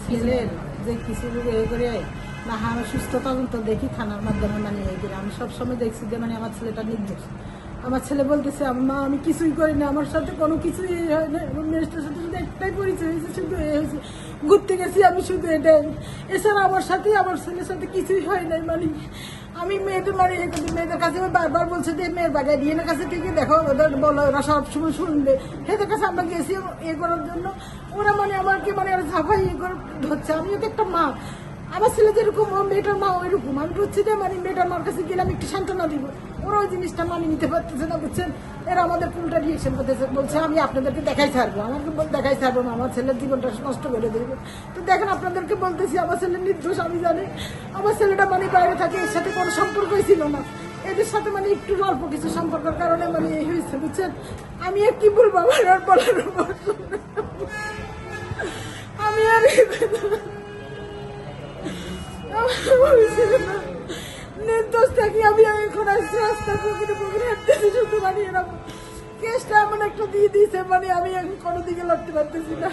ছেলের যে কিছু করে না আমি সুস্থ তদন্ত দেখি থানার মাধ্যমে মানে এই করে আমি সবসময় দেখছি যে মানে আমার ছেলেটা নির্দোষ। আমার ছেলে বলতেছে মা আমি কিছুই করি না, আমার সাথে কোনো কিছুই হয় না, আমার মেয়েটার সাথে শুধু একটাই পরিচয় হয়েছে, শুধু এ হয়েছে ঘুরতে গেছি আমি শুধু এটাই, এছাড়া আমার সাথে আমার ছেলের সাথে কিছুই হয় নাই। মানে আমি মেয়েদের মানে মেয়েদের কাছে বারবার বলছে যে মেয়ের বাগায় ডিএনএর কাছে থেকে দেখো ওদের বলো, ওরা সবসময় শুনবে, এদের কাছে আমরা গেছি এ করার জন্য। ওরা মানে আমাকে মানে ঝাঁপাই ইয়ে করে ধরছে। আমিও তো একটা মা, আমার ছেলে যেরকম ও মেয়েটার মা ওইরকম, আমি হচ্ছে যে মানে মেয়েটার মার কাছে গেলাম একটু সান্ত্বনা দিব, ওরা ওই জিনিসটা মানিয়ে নিতে পারতেছে না, বুঝছেন। এরা আমাদের পুলটা রিয়েকশন করতেছে, বলছে আমি আপনাদেরকে দেখাই ছাড়বো, আমাকে দেখাই ছাড়বো না, আমার ছেলের জীবনটা নষ্ট করে দেবো। তো দেখেন আপনাদেরকে বলতেছি আমার ছেলের নির্দোষ, আমি জানি। আমার ছেলেটা মানে বাইরে থাকে, এর সাথে কোনো সম্পর্কই ছিল না, এদের সাথে মানে একটু অল্প কিছু সম্পর্কের কারণে মানে এই হয়েছে, বুঝছেন। আমি আর কি বলবো, আমার আর বলার আমি আর নির্দোষ থাকি আমি এখন আসছি রাস্তার পুকুরে পুকুরে হাঁটতেছি, শুধু মানে এরকম কেসটা এমন একটা দিয়ে দিয়েছে মানে আমি এখন কোনো দিকে লড়তে পারতেছি না।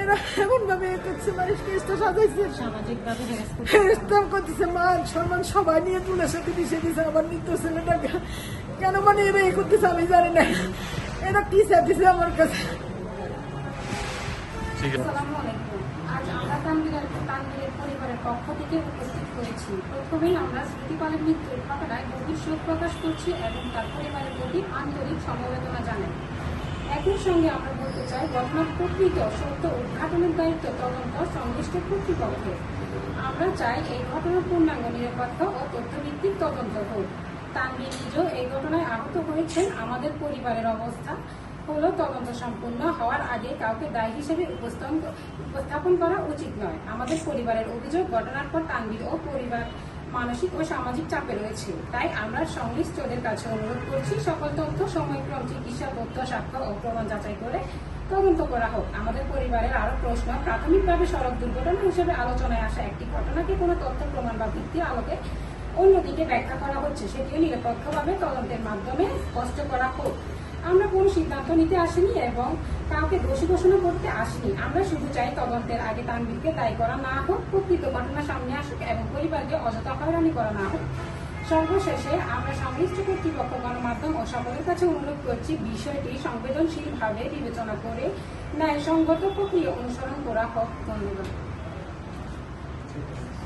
এরা এমন ভাবে এ করছে, মানে কেসটা সাজাইছে সামাজিকভাবে হেরস্তাম করতেছে, মান সম্মান সবাই নিয়ে তুলের সাথে মিশে দিয়েছে আমার নির্দোষ ছেলেটাকে। কেন মানে এরা এ করতেছে আমি জানি না, এরা কি চাইতেছে আমার কাছে। আজ আমরা তানভীরের পরিবারের পক্ষ থেকে উপস্থিত হয়েছি। প্রথমেই আমরা স্মৃতিপালের মৃত্যুর ঘটনায় গভীর শোক প্রকাশ করছি এবং তার পরিবারের প্রতি আন্তরিক সমবেদনা জানাই। একই সঙ্গে আমরা বলতে চাই ঘটনার প্রকৃত সত্য উদ্ঘাটনের দায়িত্ব তদন্ত সংশ্লিষ্ট কর্তৃপক্ষের। আমরা চাই এই ঘটনার পূর্ণাঙ্গ নিরপেক্ষ ও তথ্যভিত্তিক তদন্ত হোক। তানভীর নিজেও এই ঘটনায় আহত হয়েছেন। আমাদের পরিবারের অবস্থা হলো তদন্ত সম্পূর্ণ হওয়ার আগে কাউকে দায়ী হিসেবে উপস্থাপন করা উচিত নয়। আমাদের পরিবারের অভিযোগ ঘটনার পর তানভীর ও পরিবার মানসিক ও সামাজিক চাপে রয়েছে। তাই আমরা সংশ্লিষ্টদের কাছে অনুরোধ করছি সকল তথ্য সময়ক্রম চিকিৎসা তথ্য সাক্ষ্য ও প্রমাণ যাচাই করে তদন্ত করা হোক। আমাদের পরিবারের আরো প্রশ্ন, প্রাথমিকভাবে সড়ক দুর্ঘটনা হিসেবে আলোচনায় আসা একটি ঘটনাকে কোনো তথ্য প্রমাণ বা ভিত্তির আলোকে অন্যদিকে ব্যাখ্যা করা হচ্ছে, সেটিও নিরপেক্ষভাবে তদন্তের মাধ্যমে স্পষ্ট করা হোক। আমরা কোনো সিদ্ধান্ত নিতে আসিনি এবং কাউকে দোষী ঘোষণা করতে আসিনি। আমরা শুধু চাই তদন্তের আগে তানভীরকে দায়ী করা না হোক, প্রকৃত ঘটনা সামনে আসুক এবং পরিবারকে অযথা হয়রানি করা না হোক। সর্বশেষে আমরা সংশ্লিষ্ট কর্তৃপক্ষ, গণমাধ্যম ও সকলের কাছে অনুরোধ করছি বিষয়টি সংবেদনশীলভাবে বিবেচনা করে ন্যায়সঙ্গত প্রক্রিয়া অনুসরণ করা হোক। ধন্যবাদ।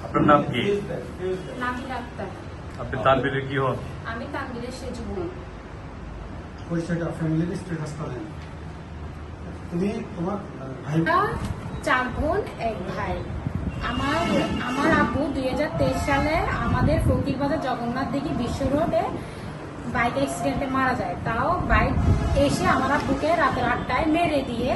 আপনার নাম কি? নাবিলা আক্তার। আপনি তানভীরের কি হন? আমি তানভীরের সেজু বোন। পরিচয়টা ফ্যামিলির স্ট্যাটাসটা দেন। তুমি তোমার ভাই? 4 বোন 1 ভাই। আমার আব্বু 2023 সালে আমাদের ফকিরবাজার জগন্নাথ দিঘি বিশ্ব রোডে বাইক অ্যাক্সিডেন্টে মারা যায়। তাও বাইক এসে আমার আব্বুকে রাতের 8টায় মেরে দিয়ে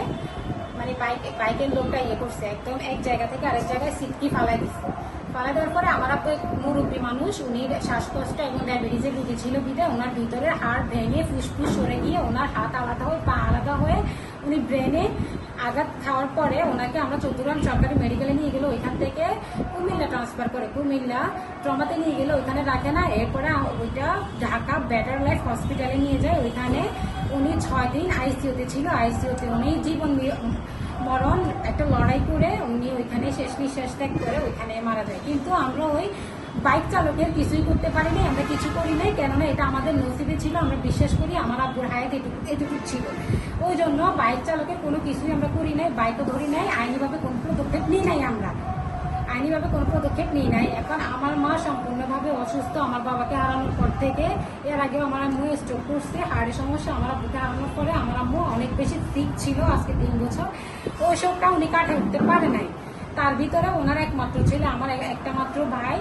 মানে বাইকের লোকটা ইয়ে করছে, একদম এক জায়গা থেকে আরেক জায়গায় সিটকি ফালাই দিচ্ছে। ফালাই দেওয়ার পরে আমার আব্বু মুরব্বী মানুষ, উনি শ্বাসকষ্ট এবং ডায়াবেটিসের রুগী ছিল বিধায় ওনার ভিতরে হাড় ভেঙে ফুসফুস সরে গিয়ে ওনার হাত আলাদা হয়ে পা আলাদা হয়ে উনি ব্রেনে আঘাত খাওয়ার পরে ওনাকে আমরা চৌধুরাম সরকারি মেডিকেলে নিয়ে গেলে ওইখান থেকে কুমিল্লা ট্রান্সফার করে, কুমিল্লা ট্রমাতে নিয়ে গেলে ওইখানে রাখে না। এরপরে ওইটা ঢাকা বেটার লাইফ হসপিটালে নিয়ে যায়। ওইখানে উনি 6 দিন আইসিইউতে ছিল। আইসিইউতে উনি জীবন মরণ একটা লড়াই করে উনি ওইখানে শেষ নিঃশ্বাস ত্যাগ করে ওইখানে মারা যায়। কিন্তু আমরা ওই বাইক চালকের কিছুই করতে পারি নাই, আমরা কিছু করি নাই, কেননা এটা আমাদের নসিবে ছিল। আমরা বিশ্বাস করি আমার আব্বুর হায়াত এটুকু ছিল, ওই জন্য বাইক চালকের কোনো কিছুই আমরা করি নাই, বাইকও ধরি নাই, আইনিভাবে কোনো পদক্ষেপ নিই নাই। আমরা আইনিভাবে কোনো পদক্ষেপ নিই নাই। এখন আমার মা সম্পূর্ণভাবে অসুস্থ। আমার বাবাকে হারানোর পর থেকে, এর আগেও আমার আম্মু স্ট্রোক করছে, হার্টের সমস্যা। আমার আব্বুকে হারানোর পরে আমার আম্মু অনেক বেশি সিক ছিল, আজকে 3 বছর। ওই সবটা উনি কাটিয়ে উঠতে পারে নাই। তার ভিতরে ওনার একমাত্র ছেলে, আমার একটা মাত্র ভাই,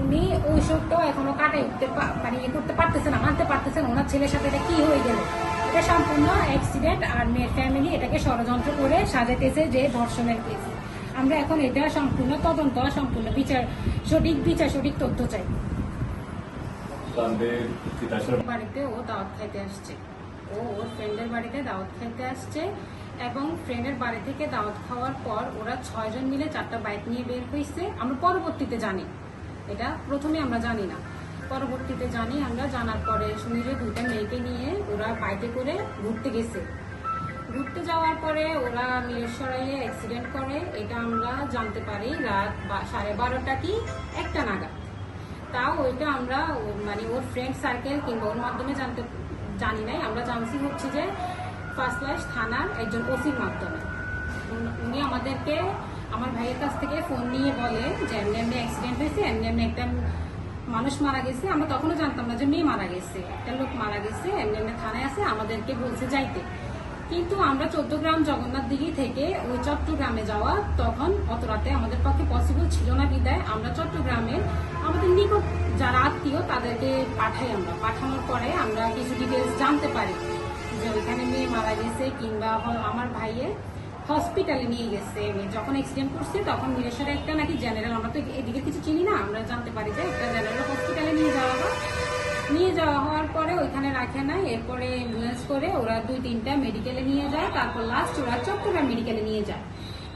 উনি ওই সবটাও এখনো কাটিয়ে উঠতে মানে ইয়ে করতে পারতেছেন না, মানতে পারতেছেন ওনার ছেলের সাথে এটা কি হয়ে গেল। এটা সম্পূর্ণ অ্যাক্সিডেন্ট আর মেয়ের ফ্যামিলি এটাকে ষড়যন্ত্র করে সাজাইতেছে যে ধর্ষণের কেস। আমরা এখন এটা সম্পূর্ণ তদন্ত, সম্পূর্ণ সঠিক তথ্য চাই। বাড়িতে ও দাওয়াত খাইতে আসছে, ওর ফ্রেন্ডের বাড়িতে দাওয়াত খাইতে আসছে এবং ফ্রেন্ডের বাড়ি থেকে দাওয়াত খাওয়ার পর ওরা 6 জন মিলে 4টা বাইক নিয়ে বের হয়েছে। আমরা পরবর্তীতে জানি, এটা প্রথমে আমরা জানি না, পরবর্তীতে জানি। আমরা জানার পরে শুনি যে 2টা মেয়েকে নিয়ে ওরা বাইকে করে ঘুরতে গেছে। ঘুরতে যাওয়ার পরে ওরা মিরসরাইয়ে অ্যাক্সিডেন্ট করে, এটা আমরা জানতে পারি রাত 12:30 কি 1টা নাগাদ। তাও ওইটা আমরা মানে ওর ফ্রেন্ড সার্কেল কিংবা ওর মাধ্যমে জানি নাই, আমরা জানছি হচ্ছে যে ফার্স্ট লাইশ থানার একজন ওসির মাধ্যমে। উনি আমাদেরকে আমার ভাইয়ের কাছ থেকে ফোন নিয়ে বলে যে এমনি এমনি অ্যাক্সিডেন্ট হয়েছে, এমনি এমনি একটা মানুষ মারা গেছে। আমরা তখনও জানতাম না যে মেয়ে মারা গেছে, একটা লোক মারা গেছে, এমনি এমনি থানায় আছে, আমাদেরকে বলছে যাইতে। কিন্তু আমরা 14 গ্রাম জগন্নাথ দিঘি থেকে ওই চট্টগ্রামে যাওয়া তখন অত রাতে আমাদের পক্ষে পসিবল ছিল না, বিদায় আমরা চট্টগ্রামে আমাদের নিকট যারা আত্মীয় তাদেরকে পাঠাই। আমরা পাঠানোর পরে আমরা কিছু ডিটেলস জানতে পারি যে ওইখানে মেয়ে মারা গেছে, কিংবা আমার ভাইয়ের হসপিটালে নিয়ে গেছে। যখন অ্যাক্সিডেন্ট করছে তখন মিরেশ্বরে একটা নাকি জেনারেল, আমরা তো এদিকে কিছু চিনি না, আমরা জানতে পারি যে একটা জেনারেল হসপিটালে নিয়ে যাওয়া হয়। নিয়ে যাওয়া হওয়ার পরে ওইখানে রাখে না, এরপরে অ্যাম্বুলেন্স করে ওরা 2-3টা মেডিকেলে নিয়ে যায়, তারপর লাস্ট ওরা চট্টগ্রাম মেডিকেলে নিয়ে যায়।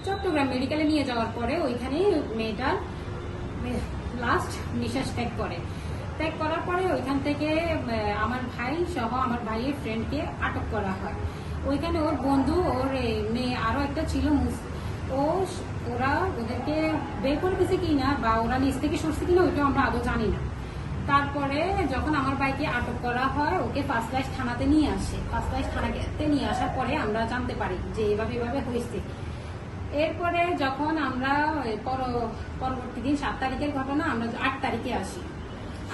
চট্টগ্রাম মেডিকেলে নিয়ে যাওয়ার পরে ওইখানে মেয়েটার লাস্ট নিঃশ্বাস ত্যাগ করে। ত্যাগ করার পরে ওইখান থেকে আমার ভাই সহ আমার ভাইয়ের ফ্রেন্ডকে আটক করা হয়। ওইখানে ওর বন্ধু, ওর মেয়ে আরো একটা ছিল, ওরা ওদেরকে বের করে দিছে কিনা বা ওরা নিজ থেকে সরছে কিনা ওইটা আমরা আদৌ জানি না। তারপরে যখন আমার ভাইকে আটক করা হয়, ওকে ফার্স্ট লাইশ থানাতে নিয়ে আসে। ফার্স্ট লাইশ থানাতে নিয়ে আসার পরে আমরা জানতে পারি যে এভাবে হয়েছে। এরপরে যখন আমরা পরবর্তী দিন 7 তারিখের ঘটনা, আমরা 8 তারিখে আসি।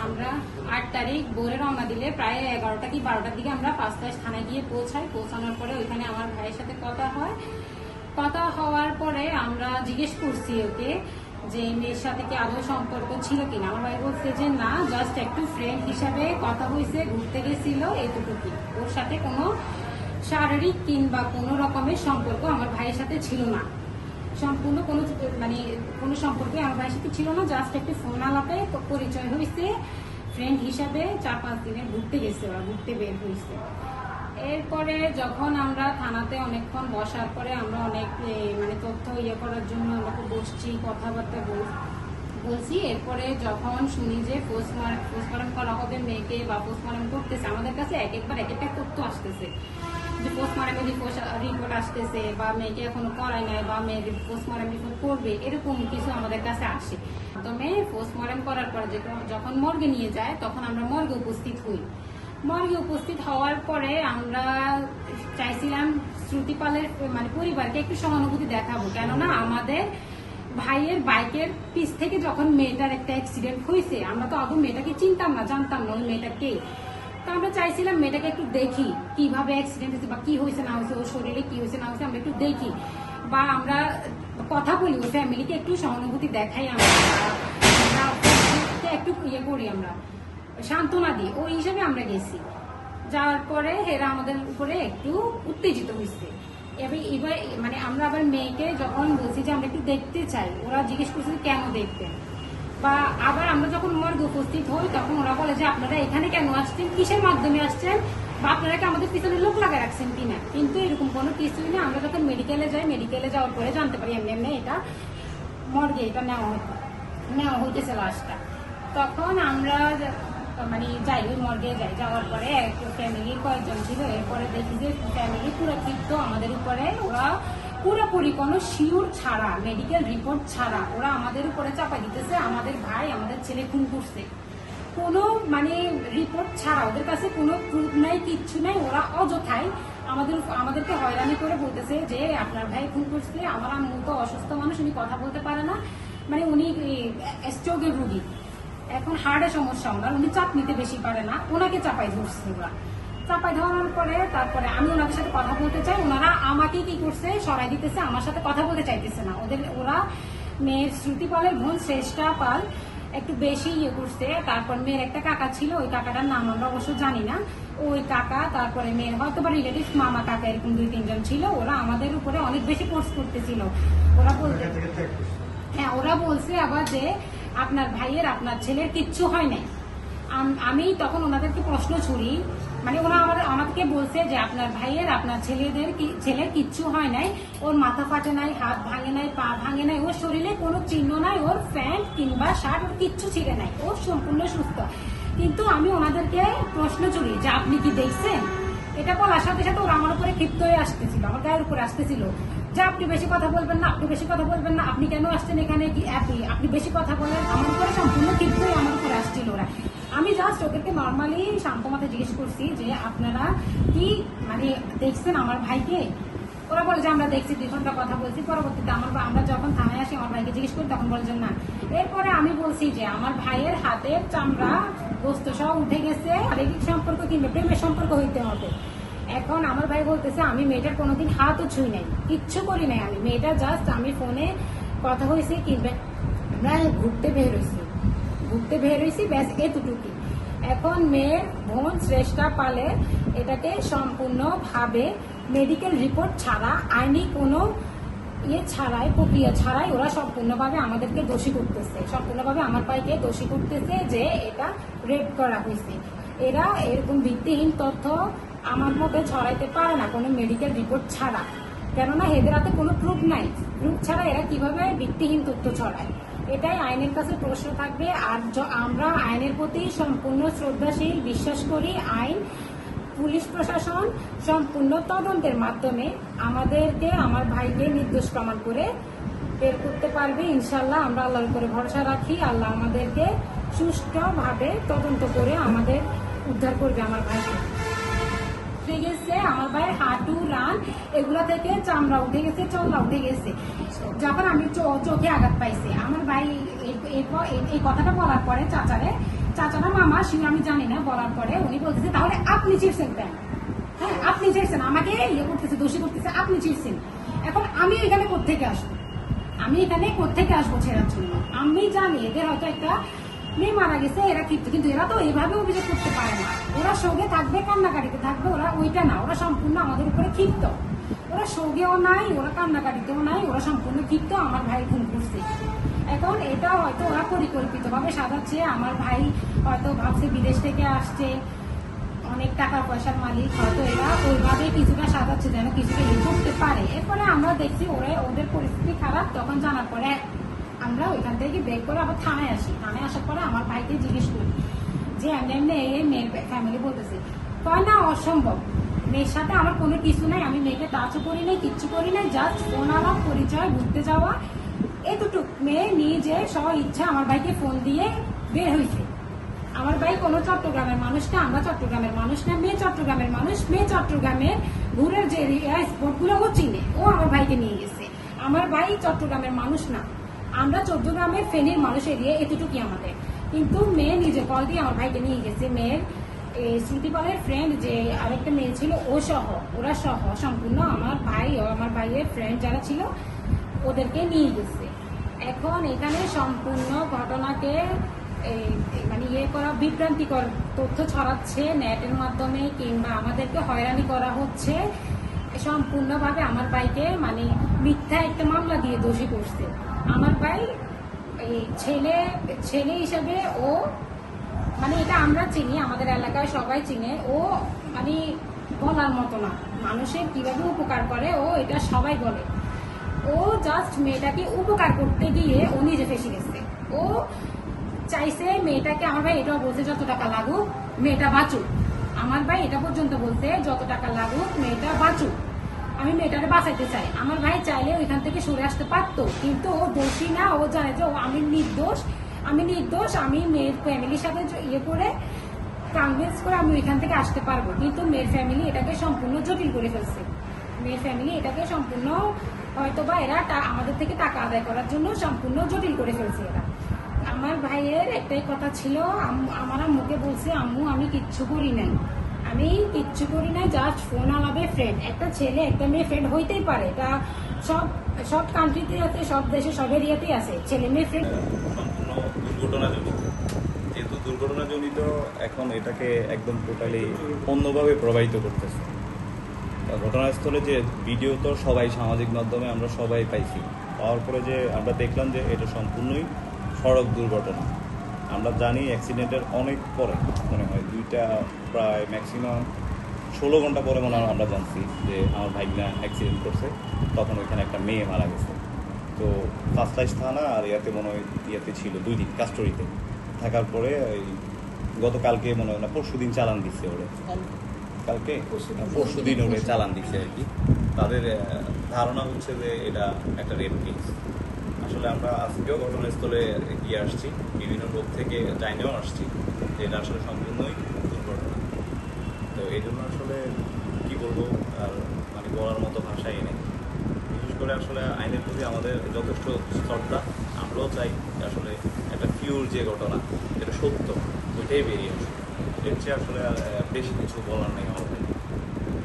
আমরা 8 তারিখ ভোরে রওনা দিলে প্রায় 11টা কি 12টার দিকে আমরা ফার্স্ট লাইশ থানায় গিয়ে পৌঁছাই। পৌঁছানোর পরে ওইখানে আমার ভাইয়ের সাথে কথা হয়। কথা হওয়ার পরে আমরা জিজ্ঞেস করছি ওকে যে মেয়ের সাথে কি আদৌ সম্পর্ক ছিল কিনা। আমার ভাই বলছে যে না, জাস্ট একটু ফ্রেন্ড হিসাবে কথা হয়েছে, ঘুরতে গেছিল, এতটুকু। ওর সাথে কোনো শারীরিক কিংবা কোনো রকমের সম্পর্ক আমার ভাইয়ের সাথে ছিল না। সম্পূর্ণ কোনো সম্পর্কে আমার ভাইয়ের সাথে ছিল না, জাস্ট একটু ফোন আলাপে পরিচয় হয়েছে ফ্রেন্ড হিসাবে। 4-5 দিনে ঘুরতে গেছে, ওরা ঘুরতে বের হয়েছে। এরপরে যখন আমরা থানাতে অনেকক্ষণ বসার পরে আমরা অনেক তথ্য করার জন্য আমরা বসছি, কথাবার্তা বলছি। এরপরে যখন শুনি যে পোস্টমর্টম করা হবে মেয়েকে বা পোস্টমর্টম করতেছে, আমাদের কাছে একবার এক একটা তথ্য আসতেছে যে পোস্টমর্টমের রিপোর্ট আসতেছে বা মেয়েকে এখনো করায় নাই বা মেয়ের পোস্টমর্টম রিপোর্ট করবে, এরকম কিছু আমাদের কাছে আসে। প্রথমে পোস্টমর্টম করার পর যখন মর্গে নিয়ে যায় তখন আমরা মর্গে উপস্থিত হই। মর্গে উপস্থিত হওয়ার পরে আমরা চাইছিলাম শ্রুতিপালের পরিবারকে একটু সহানুভূতি দেখাবো, কেননা আমাদের ভাইয়ের বাইকের পিছ থেকে যখন মেয়েটার একটা অ্যাক্সিডেন্ট হয়েছে, আমরা তো আদৌ মেয়েটাকে চিনতাম না, জানতাম না ওই মেয়েটাকে। তো আমরা চাইছিলাম মেয়েটাকে একটু দেখি কিভাবে অ্যাক্সিডেন্ট হয়েছে বা কি হয়েছে না হয়েছে, ওর শরীরে কি হয়েছে না হয়েছে আমরা একটু দেখি, বা আমরা কথা বলি, ওর ফ্যামিলিকে একটু সহানুভূতি দেখাই, আমরা একটু করি, আমরা সান্ত্বনা দিই, ওই হিসাবে আমরা গেছি। যাওয়ার পরে এরা আমাদের উপরে একটু উত্তেজিত হয়েছে। এবার আমরা আবার মেয়েকে যখন বলছি যে আমরা একটু দেখতে চাই, ওরা জিজ্ঞেস করছে কেন দেখতেন, বা আবার আমরা যখন মর্গে উপস্থিত হই তখন ওরা বলে যে আপনারা এখানে কেন আসছেন, কিসের মাধ্যমে আসছেন, বা আপনারা কি আমাদের পিছনে লোক লাগায় রাখছেন কিনা। কিন্তু এরকম কোনো কিছুই না। আমরা যখন মেডিকেলে যাই, মেডিকেলে যাওয়ার পরে জানতে পারি এমনি এটা মর্গে এটা নেওয়া হইতেছে লাশটা। তখন আমরা যাই, ওই মর্গে যাই। যাওয়ার পরে ফ্যামিলির কয়েকজন ছিল, এরপরে দেখি যে ফ্যামিলি পুরো তৃপ্ত আমাদের উপরে। ওরা পুরোপুরি কোনো শিওর ছাড়া, মেডিকেল রিপোর্ট ছাড়া ওরা আমাদের উপরে চাপা দিতেছে আমাদের ভাই আমাদের ছেলে খুন করছে। কোনো রিপোর্ট ছাড়া, ওদের কাছে কোনো প্রুফ নাই, কিচ্ছু নাই। ওরা অযথাই আমাদেরকে হয়রানি করে বলতেছে যে আপনার ভাই খুন করছে। আমার আম্মু তো অসুস্থ মানুষ, উনি কথা বলতে পারে না, উনি স্ট্রোকের রুগী, এখন হার্টের সমস্যা ওনার, উনি চাপ নিতে বেশি পারে না, ওনাকে চাপাই ধরছে। ওরা চাপাই ধরানোর পরে তারপরে আমি ওনাদের সাথে কথা বলতে চাই, ওনারা আমাকে কি করছে সরাই দিতেছে, আমার সাথে কথা বলতে চাইতেছে না। ওরা মেয়ের শ্রুতিপালের বোন শ্রেষ্ঠা পাল একটু বেশি করছে। তারপর মেয়ের একটা কাকা ছিল, ওই কাকাটার নাম আমরা অবশ্য জানি না, ওই কাকা, তারপরে মেয়ের হয়তো বা রিলেটিভ মামা কাকা, এরকম 2-3 জন ছিল। ওরা আমাদের উপরে অনেক বেশি ফোর্স করতেছিল। ওরা বলছে আবার যে আপনার ভাইয়ের আপনার ছেলের কিচ্ছু হয় নাই। আমি তখন ওনাদেরকে প্রশ্ন ছুড়ি, ওরা আমাকে বলছে যে আপনার ভাইয়ের আপনার ছেলের কিচ্ছু হয় নাই, ওর মাথা ফাটে নাই, হাত ভাঙে নাই, পা ভাঙে নাই, ওর শরীরে কোনো চিহ্ন নাই, ওর প্যান্ট কিংবা শার্ট ওর কিচ্ছু ছিঁড়ে নাই, ও সম্পূর্ণ সুস্থ। কিন্তু আমি ওনাদেরকে প্রশ্ন ছুড়ি যে আপনি কি দেখছেন, এটা বলার সাথে সাথে ওরা আমার উপরে ক্ষিপ্ত হয়ে আসতেছিল, আমার গায়ের উপরে আসতেছিল যে আপনি বেশি কথা বলবেন না, আপনি বেশি কথা বলবেন না, আপনি কেন আসছেন এখানে, কি আপনি বেশি কথা বলেন, আমার উপরে সম্পূর্ণ ক্ষিপ্ত হয়ে আমার উপরে আসছিল ওরা। আমি জাস্ট ওদেরকে নর্মালি শান্ত মাথায় জিজ্ঞেস করছি যে আপনারা কি মানে দেখছেন আমার ভাইকে? ওরা বলে যে আমরা দেখছি, 2 ঘন্টা কথা বলছি। পরবর্তীতে আমরা যখন থানায় আসি আমার ভাইকে জিজ্ঞেস করি তখন বলে যে না। এরপরে আমি বলছি যে আমার ভাইয়ের হাতের চামড়া গোস্ত সব উঠে গেছে, শারীরিক সম্পর্ক কিংবা প্রেমের সম্পর্ক হইতে হবে। এখন আমার ভাই বলতেছে আমি মেয়েটার কোনোদিন হাতও ছুঁই নাই, কিচ্ছু করি নাই আমি, মেয়েটা জাস্ট আমি ফোনে কথা হয়েছে কিংবা আমরা ঘুরতে বের হয়েছি ব্যাস এতটুকুই। এখন মেয়ের বোন শ্রেষ্ঠা পালে এটাকে সম্পূর্ণভাবে মেডিকেল রিপোর্ট ছাড়া, আইনি কোনো ছাড়াই, প্রক্রিয়া ছাড়াই ওরা সম্পূর্ণভাবে আমাদেরকে দোষী করতেছে, সম্পূর্ণভাবে আমার ভাইকে দোষী করতেছে যে এটা রেপ করা হয়েছে। এরা এরকম ভিত্তিহীন তথ্য আমার মতে ছড়াইতে পারে না কোনো মেডিকেল রিপোর্ট ছাড়া, কেননা এদের হাতে কোনো প্রুফ নাই। প্রুফ ছাড়া এরা কিভাবে ভিত্তিহীন তথ্য ছড়ায়? এটাই আইনের কাছে প্রশ্ন থাকবে। আর আমরা আইনের প্রতি সম্পূর্ণ শ্রদ্ধাশীল, বিশ্বাস করি। আইন, পুলিশ প্রশাসন সম্পূর্ণ তদন্তের মাধ্যমে আমাদেরকে, আমার ভাইকে নির্দোষ প্রমাণ করে বের করতে পারবে ইনশাল্লাহ। আমরা আল্লাহর উপরে ভরসা রাখি, আল্লাহ আমাদেরকে সুষ্ঠুভাবে তদন্ত করে আমাদের উদ্ধার করবে আমার ভাইকে। উঠে গেছে আমার ভাইয়ের হাঁটু, রান এগুলা থেকে চামড়া উঠে গেছে, চল্লা উঠে গেছে। যখন আমি চোখে আঘাত পাইছি, আমার ভাই এই কথাটা বলার পরে চাচারা মামা শিব আমি জানি না, বলার পরে উনি বলতেছে তাহলে আপনি চিরছেন কেন? হ্যাঁ আপনি চিরছেন, আমাকে ইয়ে করতেছে, দোষী করতেছে, আপনি চিরছেন। এখন আমি এখানে কোত্থেকে আসবো ছেড়ার জন্য? আমি জানি এদের হয়তো একটা মেয়ে মারা গেছে, এরা কিন্তু এরা তো এইভাবে অভিযোগ করতে পারে না। ওরা সঙ্গে থাকবে, কান্নাকাটিতে থাকবে, ওরা ওইটা না, ওরা সম্পূর্ণ আমাদের উপরে ক্ষিপ্ত। ওরা সঙ্গেও নাই, ওরা কান্নাকাটিতেও নাই, ওরা সম্পূর্ণ ক্ষিপ্ত আমার ভাই খুন করছে। এখন এটা হয়তো ওরা পরিকল্পিতভাবে সাজাচ্ছে। আমার ভাই হয়তো ভাবছে বিদেশ থেকে আসছে, অনেক টাকা পয়সার মালিক, হয়তো এরা ওইভাবে কিছুটা সাজাচ্ছে যেন কিছুটা ইয়ে করতে পারে। এরপরে আমরা দেখছি ওদের পরিস্থিতি খারাপ, তখন জানার পরে আমরা ওইখান থেকে বের করে আবার থানায় আসি। থানায় আসার পরে আমার ভাইকে জিজ্ঞেস করি যে এমনি মেয়ের ফ্যামিলি বলতেছে, কয় না অসম্ভব, মেয়ের সাথে আমার কোনো কিছু নাই, আমি মেয়েকে টাচও করি নাই, কিচ্ছু করি নাই, জাস্ট ফোন আলাপ, পরিচয়, ঘুরতে যাওয়া, এতটুক। মেয়ে নিজে স্ব ইচ্ছা আমার ভাইকে ফোন দিয়ে বের হয়েছে। আমার ভাই কোনো চট্টগ্রামের মানুষ না, আমরা চট্টগ্রামের মানুষ না, মেয়ে চট্টগ্রামের মানুষ। মেয়ে চট্টগ্রামের ঘুরের যে স্পটগুলো ও চিনে, ও আমার ভাইকে নিয়ে গেছে। আমার ভাই চট্টগ্রামের মানুষ না, আমরা চট্টগ্রামের ফেনীর মানুষ, এরিয়া এতটুকুই আমাদের। কিন্তু মেয়ে নিজে কল দিয়ে আমার ভাইকে নিয়ে গেছে। মেয়ের শ্রুতিপালের ফ্রেন্ড যে আরেকটা মেয়ে ছিল ওরা সহ সম্পূর্ণ আমার ভাই ও আমার ভাইয়ের ফ্রেন্ড যারা ছিল ওদেরকে নিয়ে গেছে। এখন এখানে সম্পূর্ণ ঘটনাকে মানে করা, বিভ্রান্তিকর তথ্য ছড়াচ্ছে নেটের মাধ্যমে, কিংবা আমাদেরকে হয়রানি করা হচ্ছে। সম্পূর্ণভাবে আমার ভাইকে মানে মিথ্যা একটা মামলা দিয়ে দোষী করছে। আমার ভাই এই ছেলে হিসাবে ও মানে এটা আমরা চিনি, আমাদের এলাকায় সবাই চিনে। ও মানে বলার মতো না, মানুষের কিভাবে উপকার করে ও এটা সবাই বলে। ও জাস্ট মেয়েটাকে উপকার করতে গিয়ে ও নিজে ফেসে গেছে। ও চাইছে মেয়েটাকে, আমার ভাই এটাও বলছে যত টাকা লাগুক মেয়েটা বাঁচুক। আমার ভাই এটা পর্যন্ত বলছে যত টাকা লাগুক মেয়েটা বাঁচুক, আমি মেয়েটাকে বাঁচাইতে চাই। আমার ভাই চাইলে ওইখান থেকে সরে আসতে পারতো, কিন্তু ও দোষী না, ও জানে যে আমি নির্দোষ, আমি মেয়ের ফ্যামিলির সাথে করে কনভিন্স করে আমি ওইখান থেকে আসতে পারবো। কিন্তু মেয়ের ফ্যামিলি এটাকে সম্পূর্ণ জটিল করে ফেলছে। মেয়ের ফ্যামিলি এটাকে সম্পূর্ণ হয়তোবা এরা আমাদের থেকে টাকা আদায় করার জন্য সম্পূর্ণ জটিল করে ফেলছে এরা। আমার ভাইয়ের একটাই কথা ছিল, আমার আম্মুকে বলছে আম্মু আমি কিচ্ছু করি নাই, জাস্ট ফোন আলাবে ফ্রেন্ড। একটা ছেলে একটা মেয়ে ফ্রেন্ড হইতেই পারে, এটা সব কান্ট্রিতে আছে, সব দেশে সব এরিয়াতেই আছে, ছেলে মেয়ে ফ্রেন্ড। সম্পূর্ণ দুর্ঘটনাজনিত, যেহেতু দুর্ঘটনাজনিত এখন এটাকে একদম টোটালি অন্যভাবে প্রবাহিত করতেছে। ঘটনাস্থলে যে ভিডিও তো সবাই সামাজিক মাধ্যমে আমরা সবাই পাইছি, পাওয়ার পরে যে আমরা দেখলাম যে এটা সম্পূর্ণই সড়ক দুর্ঘটনা। আমরা জানি অ্যাক্সিডেন্টের অনেক পরে, মনে হয় 2টা প্রায় ম্যাক্সিমাম 16 ঘন্টা পরে মনে হয় আমরা জানছি যে আমার ভাইগনা অ্যাক্সিডেন্ট করছে, তখন ওইখানে একটা মেয়ে মারা গেছে। তো কাস্টাইশ থানা আর মনে হয় ছিল 2 দিন কাস্টডিতে থাকার পরে গতকালকে মনে হয় না পরশু দিন চালান দিচ্ছে ওরে, কালকে পরশুদিন। পরশুদিন ওরে চালান দিচ্ছে আর কি। তাদের ধারণা হচ্ছে যে এটা একটা রেপ কেস। আসলে আমরা আজকেও ঘটনাস্থলে গিয়ে আসছি, বিভিন্ন লোক থেকে জানিয়েও আসছি যে এটা আসলে সম্পূর্ণই দুর্ঘটনা। তো এই জন্য আসলে কি বলবো, আর মানে বলার মতো ভাষাই নেই। বিশেষ করে আসলে আইনের প্রতি আমাদের যথেষ্ট শ্রদ্ধা। আমরাও চাই যে আসলে একটা পিওর যে ঘটনা যেটা সত্য ওইটাই বেরিয়ে আসে। এর চেয়ে আসলে আর বেশি কিছু বলার নেই আমার।